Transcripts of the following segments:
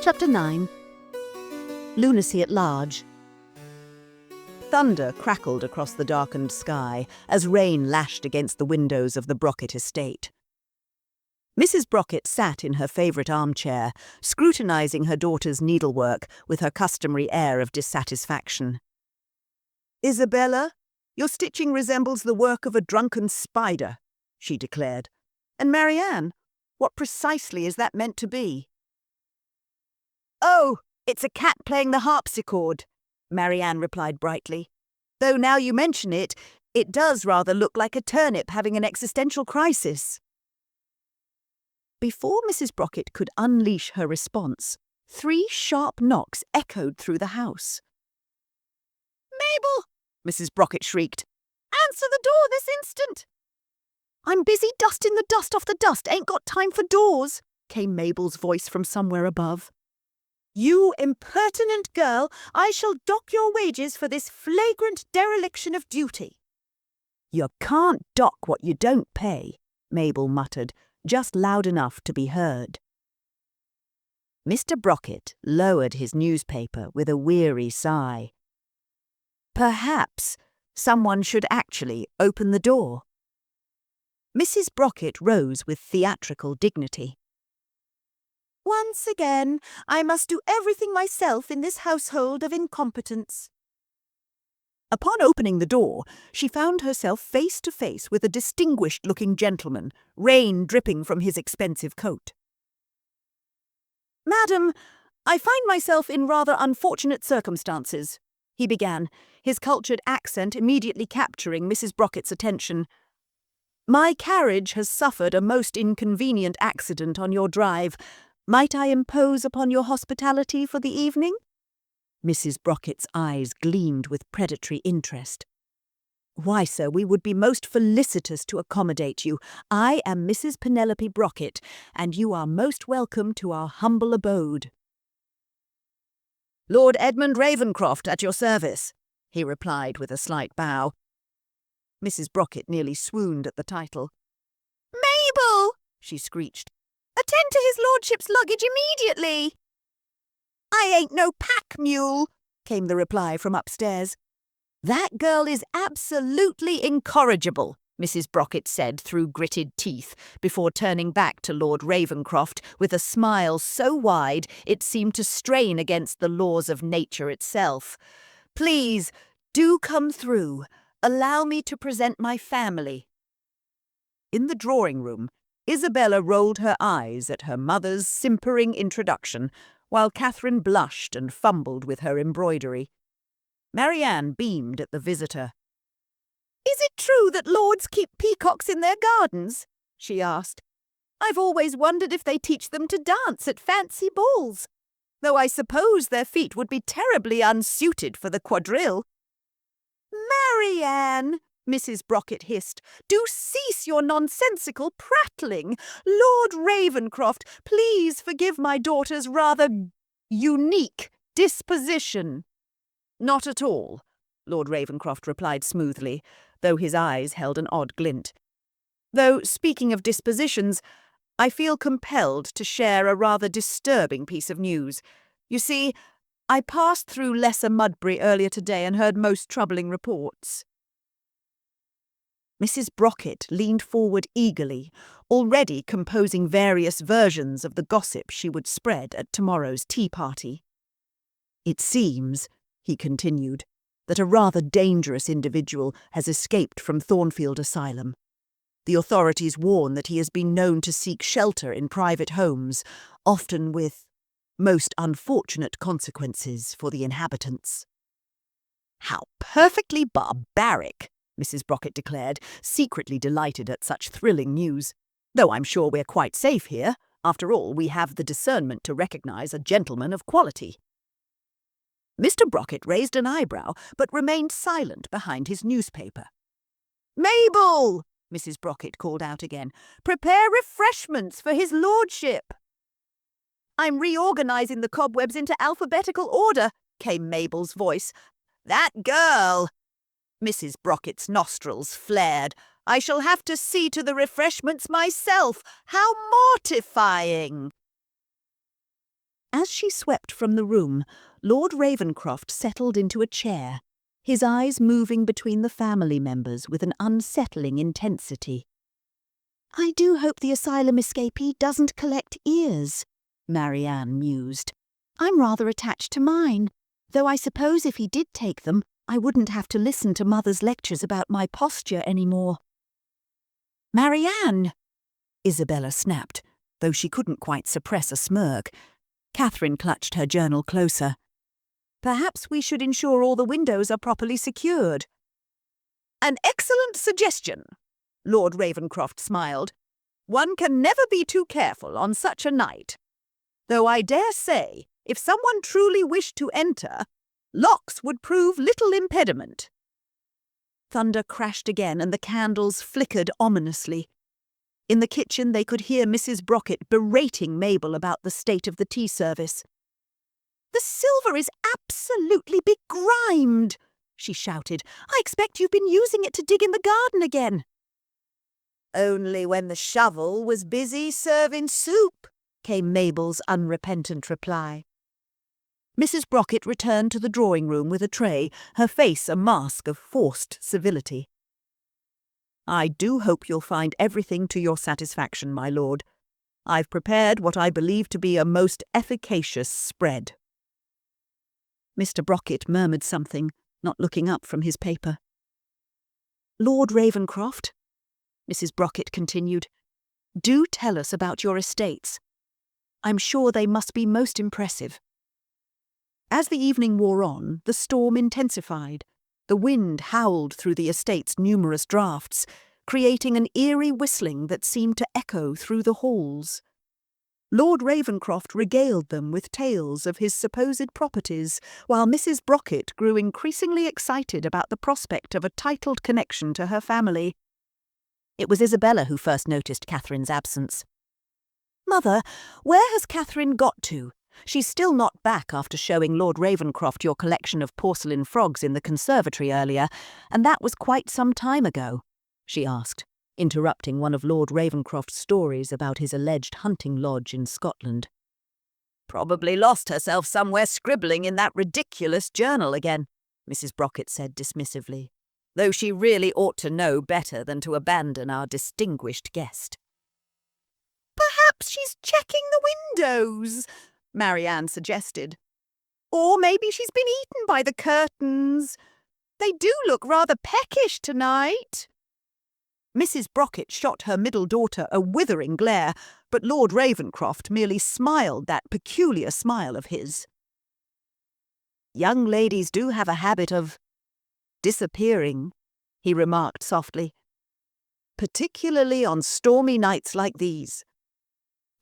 Chapter 9. Lunacy at Large. Thunder crackled across the darkened sky as rain lashed against the windows of the Brocket estate. Mrs. Brocket sat in her favourite armchair, scrutinising her daughter's needlework with her customary air of dissatisfaction. "Isabella, your stitching resembles the work of a drunken spider," she declared. "And Marianne, what precisely is that meant to be?" "Oh, it's a cat playing the harpsichord," Marianne replied brightly. "Though now you mention it, it does rather look like a turnip having an existential crisis." Before Mrs. Brocket could unleash her response, 3 sharp knocks echoed through the house. "Mabel!" Mrs. Brocket shrieked. "Answer the door this instant!" "I'm busy dusting the dust off the dust, ain't got time for doors," came Mabel's voice from somewhere above. "You impertinent girl, I shall dock your wages for this flagrant dereliction of duty." "You can't dock what you don't pay," Mabel muttered, just loud enough to be heard. Mr. Brocket lowered his newspaper with a weary sigh. Perhaps someone should actually open the door. Mrs. Brocket rose with theatrical dignity. "Once again, I must do everything myself in this household of incompetence." Upon opening the door, she found herself face to face with a distinguished-looking gentleman, rain dripping from his expensive coat. "Madam, I find myself in rather unfortunate circumstances," he began, his cultured accent immediately capturing Mrs. Brocket's attention. "My carriage has suffered a most inconvenient accident on your drive. Might I impose upon your hospitality for the evening?" Mrs. Brocket's eyes gleamed with predatory interest. "Why, sir, we would be most felicitous to accommodate you. I am Mrs. Penelope Brocket, and you are most welcome to our humble abode." "Lord Edmund Ravenscroft at your service," he replied with a slight bow. Mrs. Brocket nearly swooned at the title. "Mabel!" she screeched. "Attend to his lordship's luggage immediately." "I ain't no pack mule," came the reply from upstairs. "That girl is absolutely incorrigible," Mrs. Brocket said through gritted teeth, before turning back to Lord Ravenscroft with a smile so wide it seemed to strain against the laws of nature itself. "Please, do come through. Allow me to present my family." In the drawing-room, Isabella rolled her eyes at her mother's simpering introduction, while Catherine blushed and fumbled with her embroidery. Marianne beamed at the visitor. "Is it true that lords keep peacocks in their gardens?" she asked. "I've always wondered if they teach them to dance at fancy balls, though I suppose their feet would be terribly unsuited for the quadrille." "Marianne!" Mrs. Brocket hissed, "do cease your nonsensical prattling. Lord Ravenscroft, please forgive my daughter's rather unique disposition." "Not at all," Lord Ravenscroft replied smoothly, though his eyes held an odd glint. "Though, speaking of dispositions, I feel compelled to share a rather disturbing piece of news. You see, I passed through Lesser Mudbury earlier today and heard most troubling reports." Mrs. Brocket leaned forward eagerly, already composing various versions of the gossip she would spread at tomorrow's tea party. "It seems," he continued, "that a rather dangerous individual has escaped from Thornfield Asylum. The authorities warn that he has been known to seek shelter in private homes, often with most unfortunate consequences for the inhabitants." "How perfectly barbaric!" Mrs. Brocket declared, secretly delighted at such thrilling news. "Though I'm sure we're quite safe here. After all, we have the discernment to recognise a gentleman of quality." Mr. Brocket raised an eyebrow, but remained silent behind his newspaper. "Mabel!" Mrs. Brocket called out again. "Prepare refreshments for his lordship." "I'm reorganising the cobwebs into alphabetical order," came Mabel's voice. "That girl!" Mrs. Brocket's nostrils flared. "I shall have to see to the refreshments myself. How mortifying!" As she swept from the room, Lord Ravenscroft settled into a chair, his eyes moving between the family members with an unsettling intensity. "I do hope the asylum escapee doesn't collect ears," Marianne mused. "I'm rather attached to mine, though I suppose if he did take them, I wouldn't have to listen to Mother's lectures about my posture anymore." "Marianne!" Isabella snapped, though she couldn't quite suppress a smirk. Catherine clutched her journal closer. "Perhaps we should ensure all the windows are properly secured." "An excellent suggestion," Lord Ravenscroft smiled. "One can never be too careful on such a night. Though I dare say, if someone truly wished to enter, locks would prove little impediment." Thunder crashed again and the candles flickered ominously. In the kitchen they could hear Mrs. Brockett berating Mabel about the state of the tea service. "The silver is absolutely begrimed," she shouted. "I expect you've been using it to dig in the garden again." "Only when the shovel was busy serving soup," came Mabel's unrepentant reply. Mrs. Brockett returned to the drawing-room with a tray, her face a mask of forced civility. "I do hope you'll find everything to your satisfaction, my lord. I've prepared what I believe to be a most efficacious spread." Mr. Brockett murmured something, not looking up from his paper. "Lord Ravenscroft," Mrs. Brockett continued, "do tell us about your estates. I'm sure they must be most impressive." As the evening wore on, the storm intensified. The wind howled through the estate's numerous draughts, creating an eerie whistling that seemed to echo through the halls. Lord Ravenscroft regaled them with tales of his supposed properties, while Mrs. Brockett grew increasingly excited about the prospect of a titled connection to her family. It was Isabella who first noticed Catherine's absence. "Mother, where has Catherine got to? She's still not back after showing Lord Ravenscroft your collection of porcelain frogs in the conservatory earlier, and that was quite some time ago," she asked, interrupting one of Lord Ravenscroft's stories about his alleged hunting lodge in Scotland. "Probably lost herself somewhere scribbling in that ridiculous journal again," Mrs. Brockett said dismissively, "though she really ought to know better than to abandon our distinguished guest." "Perhaps she's checking the windows," Marianne suggested. "Or maybe she's been eaten by the curtains. They do look rather peckish tonight." Mrs. Brockett shot her middle daughter a withering glare, but Lord Ravenscroft merely smiled that peculiar smile of his. "Young ladies do have a habit of disappearing," he remarked softly, "particularly on stormy nights like these.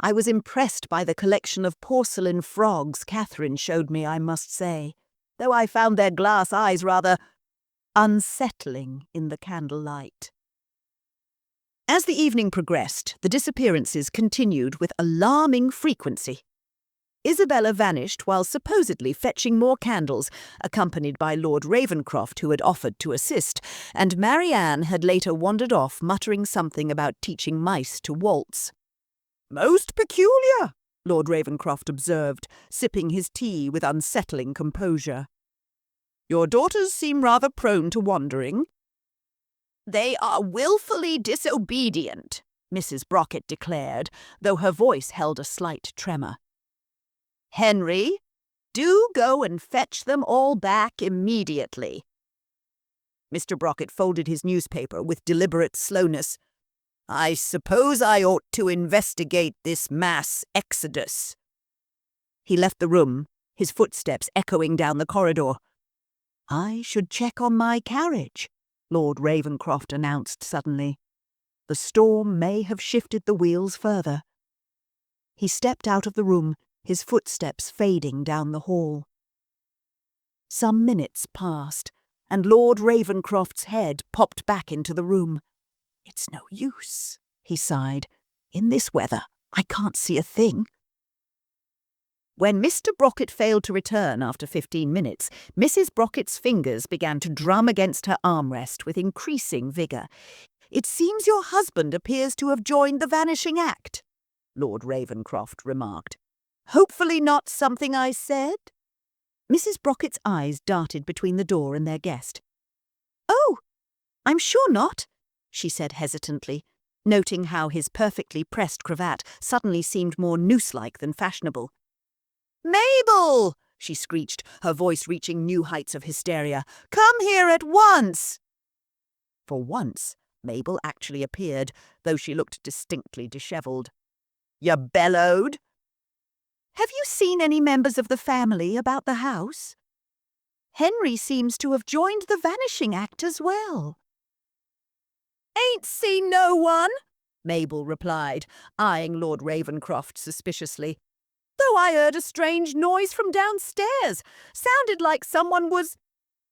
I was impressed by the collection of porcelain frogs Catherine showed me, I must say, though I found their glass eyes rather unsettling in the candlelight." As the evening progressed, the disappearances continued with alarming frequency. Isabella vanished while supposedly fetching more candles, accompanied by Lord Ravenscroft, who had offered to assist, and Marianne had later wandered off muttering something about teaching mice to waltz. "Most peculiar," Lord Ravenscroft observed, sipping his tea with unsettling composure. "Your daughters seem rather prone to wandering." "They are willfully disobedient," Mrs. Brockett declared, though her voice held a slight tremor. "Henry, do go and fetch them all back immediately." Mr. Brockett folded his newspaper with deliberate slowness. "I suppose I ought to investigate this mass exodus." He left the room, his footsteps echoing down the corridor. "I should check on my carriage," Lord Ravenscroft announced suddenly. "The storm may have shifted the wheels further." He stepped out of the room, his footsteps fading down the hall. Some minutes passed, and Lord Ravenscroft's head popped back into the room. "It's no use," he sighed. "In this weather, I can't see a thing." When Mr. Brockett failed to return after 15 minutes, Mrs. Brockett's fingers began to drum against her armrest with increasing vigour. "It seems your husband appears to have joined the vanishing act," Lord Ravenscroft remarked. Hopefully not something I said? Mrs. Brocket's eyes darted between the door and their guest. Oh, I'm sure not, she said hesitantly, noting how his perfectly pressed cravat suddenly seemed more noose-like than fashionable. Mabel! She screeched, her voice reaching new heights of hysteria. Come here at once! For once, Mabel actually appeared, though she looked distinctly dishevelled. You bellowed? Have you seen any members of the family about the house? Henry seems to have joined the vanishing act as well. Ain't seen no one, Mabel replied, eyeing Lord Ravenscroft suspiciously. Though I heard a strange noise from downstairs. Sounded like someone was...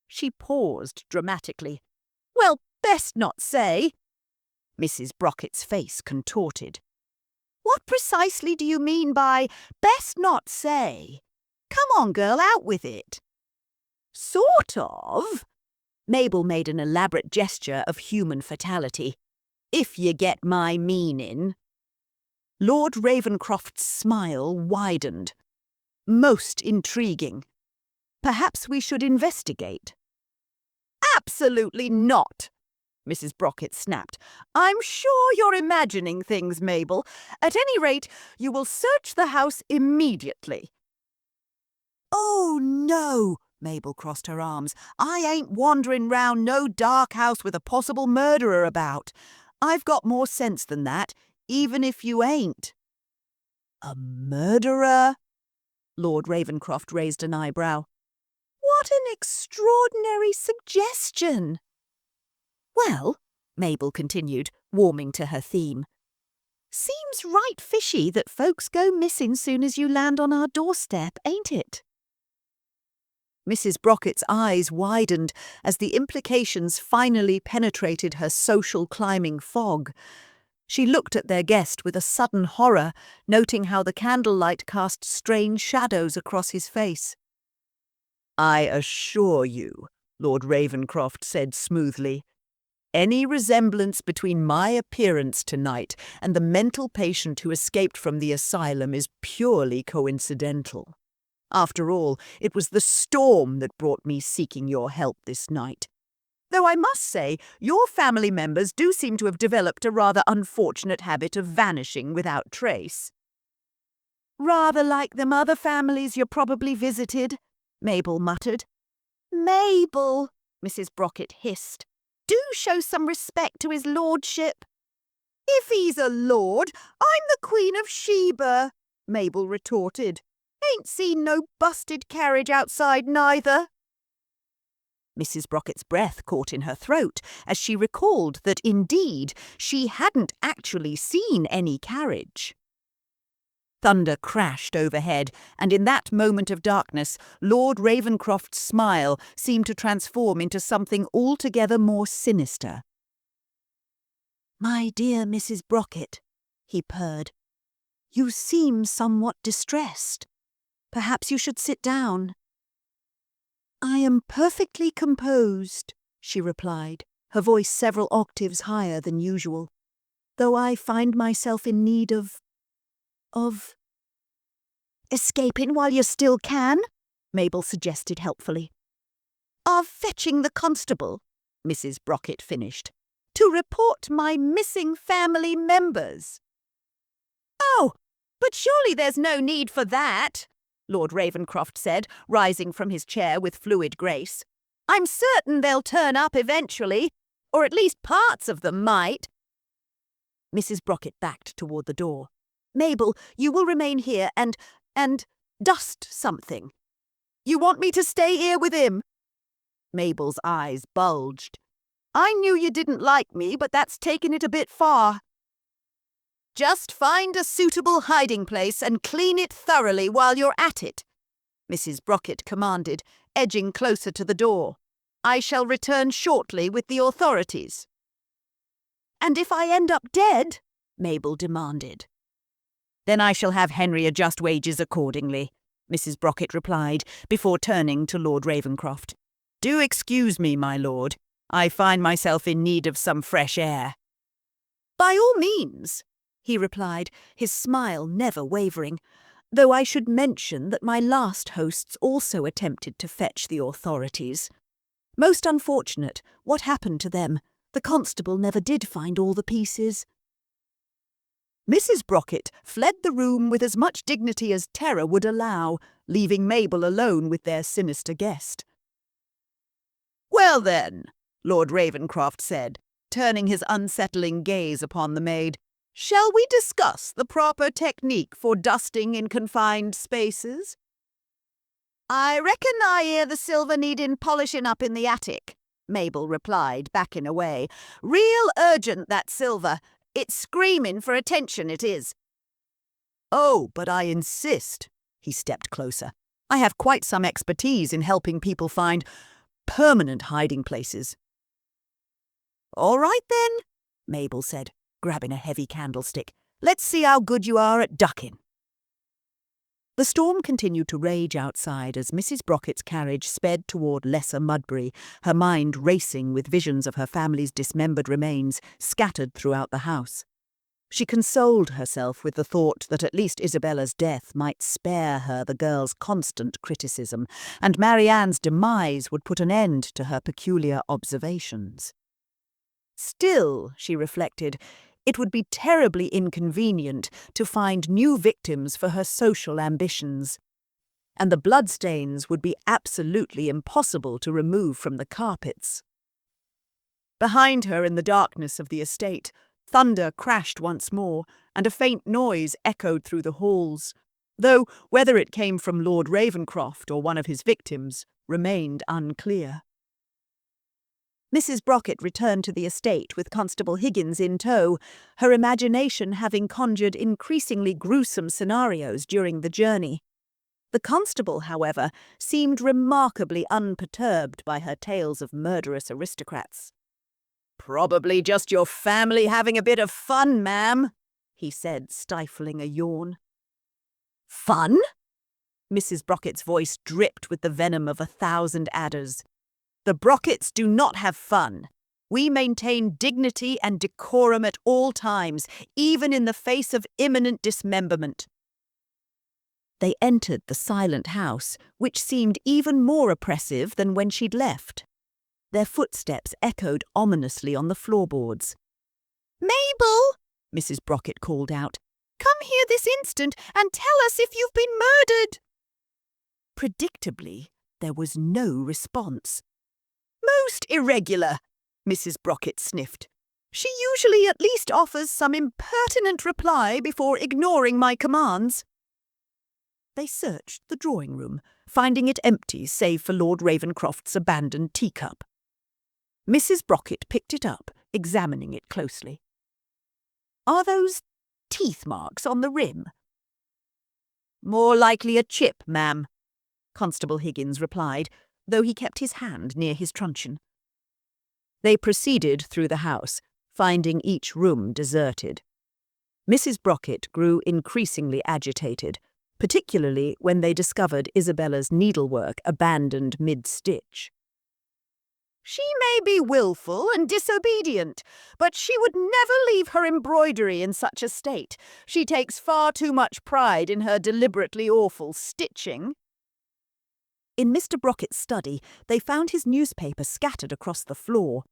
She paused dramatically. Well, best not say. Mrs. Brocket's face contorted. What precisely do you mean by best not say? Come on, girl, out with it. Sort of. Mabel made an elaborate gesture of human fatality. If you get my meaning. Lord Ravenscroft's smile widened. Most intriguing. Perhaps we should investigate. Absolutely not, Mrs. Brocket snapped. I'm sure you're imagining things, Mabel. At any rate, you will search the house immediately. Oh, no, Mabel crossed her arms. I ain't wandering round no dark house with a possible murderer about. I've got more sense than that, even if you ain't. A murderer? Lord Ravenscroft raised an eyebrow. What an extraordinary suggestion! Well, Mabel continued, warming to her theme, seems right fishy that folks go missing soon as you land on our doorstep, ain't it? Mrs. Brocket's eyes widened as the implications finally penetrated her social climbing fog. She looked at their guest with a sudden horror, noting how the candlelight cast strange shadows across his face. I assure you, Lord Ravenscroft said smoothly, any resemblance between my appearance tonight and the mental patient who escaped from the asylum is purely coincidental. After all, it was the storm that brought me seeking your help this night. Though I must say, your family members do seem to have developed a rather unfortunate habit of vanishing without trace. Rather like them other families you probably visited, Mabel muttered. Mabel, Mrs. Brocket hissed. Do show some respect to his lordship. If he's a lord, I'm the Queen of Sheba, Mabel retorted. Ain't seen no busted carriage outside neither. Mrs. Brocket's breath caught in her throat as she recalled that, indeed, she hadn't actually seen any carriage. Thunder crashed overhead, and in that moment of darkness, Lord Ravenscroft's smile seemed to transform into something altogether more sinister. My dear Mrs. Brocket, he purred, you seem somewhat distressed. Perhaps you should sit down. I am perfectly composed, she replied, her voice several octaves higher than usual, though I find myself in need of... Escaping while you still can, Mabel suggested helpfully. Of fetching the constable, Mrs. Brocket finished, to report my missing family members. Oh, but surely there's no need for that, Lord Ravenscroft said, rising from his chair with fluid grace. I'm certain they'll turn up eventually, or at least parts of them might. Mrs. Brocket backed toward the door. Mabel, you will remain here and dust something. You want me to stay here with him? Mabel's eyes bulged. I knew you didn't like me, but that's taken it a bit far. Just find a suitable hiding place and clean it thoroughly while you're at it, Mrs. Brocket commanded, edging closer to the door. I shall return shortly with the authorities. And if I end up dead? Mabel demanded. Then I shall have Henry adjust wages accordingly, Mrs. Brocket replied, before turning to Lord Ravenscroft. Do excuse me, my lord. I find myself in need of some fresh air. By all means, he replied, his smile never wavering. Though I should mention that my last hosts also attempted to fetch the authorities. Most unfortunate, what happened to them? The constable never did find all the pieces. Mrs. Brocket fled the room with as much dignity as terror would allow, leaving Mabel alone with their sinister guest. "Well then," Lord Ravenscroft said, turning his unsettling gaze upon the maid, "shall we discuss the proper technique for dusting in confined spaces?" "I reckon I hear the silver needin' polishing up in the attic," Mabel replied, backing away. "Real urgent, that silver. It's screaming for attention, it is." "Oh, but I insist." He stepped closer. "I have quite some expertise in helping people find permanent hiding places." "All right, then," Mabel said, grabbing a heavy candlestick. "Let's see how good you are at ducking." The storm continued to rage outside as Mrs. Brocket's carriage sped toward Lesser Mudbury, her mind racing with visions of her family's dismembered remains scattered throughout the house. She consoled herself with the thought that at least Isabella's death might spare her the girl's constant criticism, and Marianne's demise would put an end to her peculiar observations. Still, she reflected, it would be terribly inconvenient to find new victims for her social ambitions, and the bloodstains would be absolutely impossible to remove from the carpets. Behind her in the darkness of the estate, thunder crashed once more, and a faint noise echoed through the halls, though whether it came from Lord Ravenscroft or one of his victims remained unclear. Mrs. Brocket returned to the estate with Constable Higgins in tow, her imagination having conjured increasingly gruesome scenarios during the journey. The constable, however, seemed remarkably unperturbed by her tales of murderous aristocrats. "Probably just your family having a bit of fun, ma'am," he said, stifling a yawn. "Fun?" Mrs. Brocket's voice dripped with the venom of 1,000 adders. "The Brockets do not have fun. We maintain dignity and decorum at all times, even in the face of imminent dismemberment." They entered the silent house, which seemed even more oppressive than when she'd left. Their footsteps echoed ominously on the floorboards. "Mabel," Mrs. Brocket called out, "come here this instant and tell us if you've been murdered." Predictably, there was no response. "Most irregular," Mrs. Brocket sniffed. "She usually at least offers some impertinent reply before ignoring my commands." They searched the drawing room, finding it empty save for Lord Ravenscroft's abandoned teacup. Mrs. Brocket picked it up, examining it closely. "Are those teeth marks on the rim?" "More likely a chip, ma'am," Constable Higgins replied, though he kept his hand near his truncheon. They proceeded through the house, finding each room deserted. Mrs. Brocket grew increasingly agitated, particularly when they discovered Isabella's needlework abandoned mid-stitch. "She may be willful and disobedient, but she would never leave her embroidery in such a state. She takes far too much pride in her deliberately awful stitching." In Mr. Brocket's study, they found his newspaper scattered across the floor.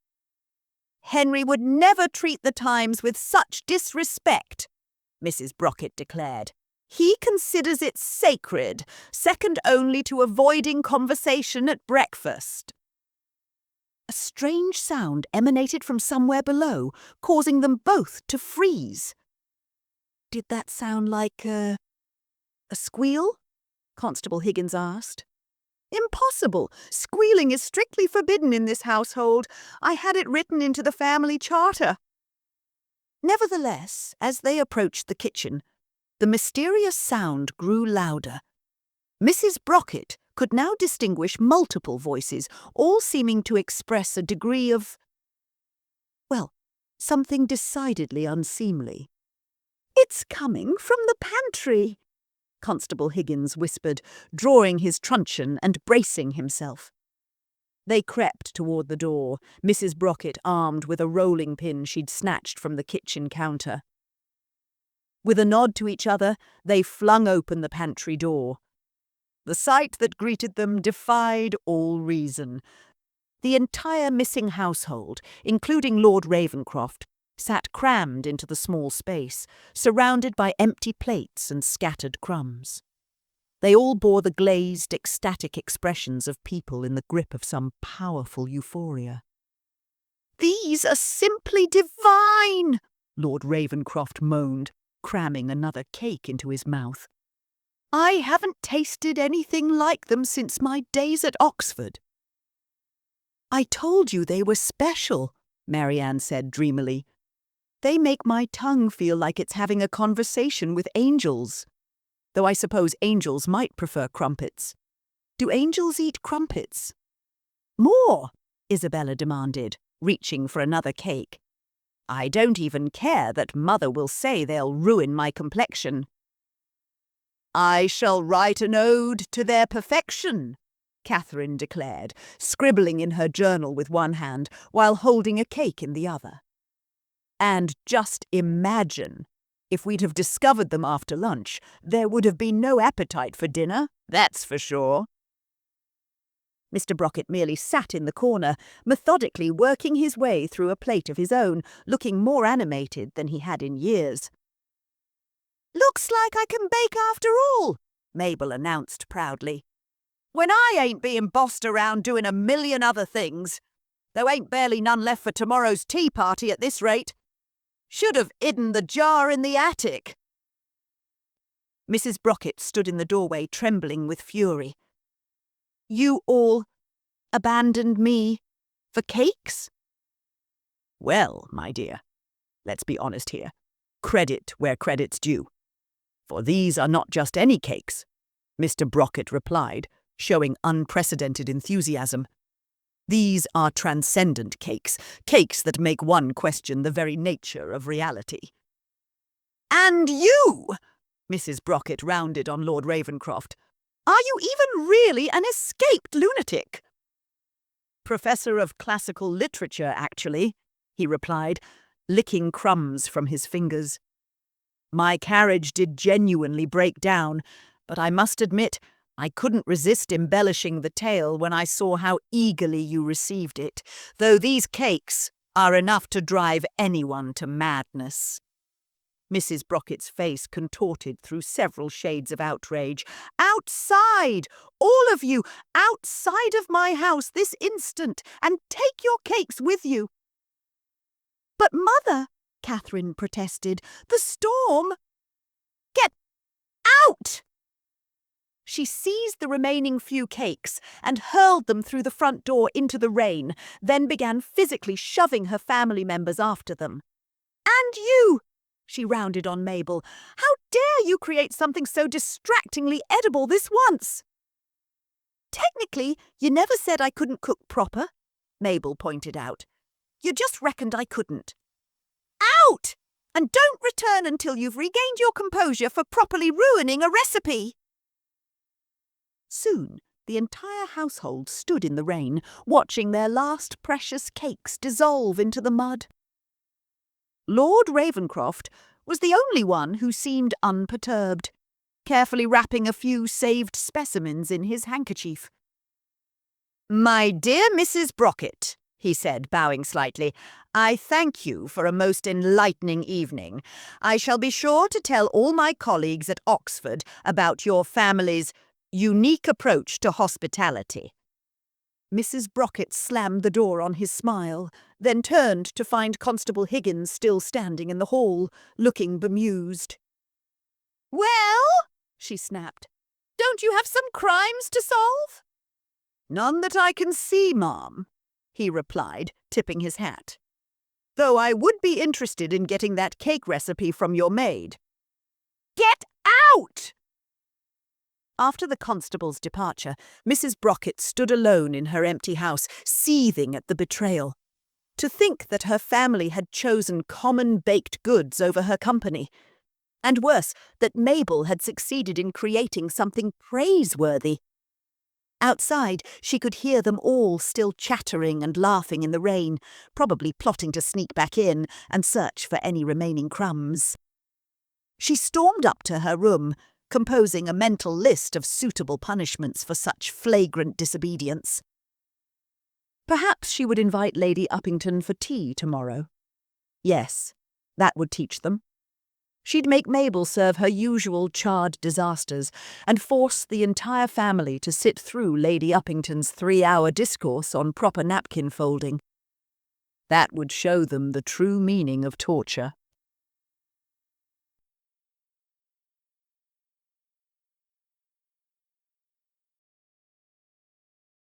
"Henry would never treat the Times with such disrespect," Mrs. Brocket declared. "He considers it sacred, second only to avoiding conversation at breakfast." A strange sound emanated from somewhere below, causing them both to freeze. "Did that sound like a squeal?" Constable Higgins asked. "Impossible! Squealing is strictly forbidden in this household. I had it written into the family charter." Nevertheless, as they approached the kitchen, the mysterious sound grew louder. Mrs. Brocket could now distinguish multiple voices, all seeming to express a degree of, well, something decidedly unseemly. "It's coming from the pantry," Constable Higgins whispered, drawing his truncheon and bracing himself. They crept toward the door, Mrs. Brocket armed with a rolling pin she'd snatched from the kitchen counter. With a nod to each other, they flung open the pantry door. The sight that greeted them defied all reason. The entire missing household, including Lord Ravenscroft, sat crammed into the small space, surrounded by empty plates and scattered crumbs. They all bore the glazed, ecstatic expressions of people in the grip of some powerful euphoria. "These are simply divine!" Lord Ravenscroft moaned, cramming another cake into his mouth. "I haven't tasted anything like them since my days at Oxford." "I told you they were special," Marianne said dreamily. "They make my tongue feel like it's having a conversation with angels. Though I suppose angels might prefer crumpets. Do angels eat crumpets?" "More," Isabella demanded, reaching for another cake. "I don't even care that Mother will say they'll ruin my complexion." "I shall write an ode to their perfection," Catherine declared, scribbling in her journal with one hand while holding a cake in the other. "And just imagine, if we'd have discovered them after lunch, there would have been no appetite for dinner, that's for sure." Mr. Brockett merely sat in the corner, methodically working his way through a plate of his own, looking more animated than he had in years. "Looks like I can bake after all," Mabel announced proudly. "When I ain't being bossed around doing a million other things. Though ain't barely none left for tomorrow's tea party at this rate. Should have hidden the jar in the attic." Mrs. Brockett stood in the doorway, trembling with fury. "You all abandoned me for cakes?" "Well, my dear, let's be honest here. Credit where credit's due. For these are not just any cakes," Mr. Brockett replied, showing unprecedented enthusiasm. "These are transcendent cakes, cakes that make one question the very nature of reality." "And you," Mrs. Brockett rounded on Lord Ravenscroft, "are you even really an escaped lunatic?" "Professor of classical literature, actually," he replied, licking crumbs from his fingers. "My carriage did genuinely break down, but I must admit I couldn't resist embellishing the tale when I saw how eagerly you received it, though these cakes are enough to drive anyone to madness." Mrs. Brockett's face contorted through several shades of outrage. "Outside! All of you! Outside of my house this instant, and take your cakes with you!" "But, Mother," Catherine protested, "the storm—" "Get out!" She seized the remaining few cakes and hurled them through the front door into the rain, then began physically shoving her family members after them. "And you!" she rounded on Mabel. "How dare you create something so distractingly edible this once?" "Technically, you never said I couldn't cook proper," Mabel pointed out. "You just reckoned I couldn't." "Out! And don't return until you've regained your composure for properly ruining a recipe." Soon, the entire household stood in the rain, watching their last precious cakes dissolve into the mud. Lord Ravenscroft was the only one who seemed unperturbed, carefully wrapping a few saved specimens in his handkerchief. "My dear Mrs. Brockett," he said, bowing slightly, "I thank you for a most enlightening evening. I shall be sure to tell all my colleagues at Oxford about your family's unique approach to hospitality." Mrs. Brockett slammed the door on his smile, then turned to find Constable Higgins still standing in the hall, looking bemused. "Well," she snapped, "don't you have some crimes to solve?" "None that I can see, ma'am," he replied, tipping his hat. "Though I would be interested in getting that cake recipe from your maid." "Get out!" After the constable's departure, Mrs. Brockett stood alone in her empty house, seething at the betrayal. To think that her family had chosen common baked goods over her company. And worse, that Mabel had succeeded in creating something praiseworthy. Outside, she could hear them all still chattering and laughing in the rain, probably plotting to sneak back in and search for any remaining crumbs. She stormed up to her room, composing a mental list of suitable punishments for such flagrant disobedience. Perhaps she would invite Lady Uppington for tea tomorrow. Yes, that would teach them. She'd make Mabel serve her usual charred disasters and force the entire family to sit through Lady Uppington's 3-hour discourse on proper napkin folding. That would show them the true meaning of torture.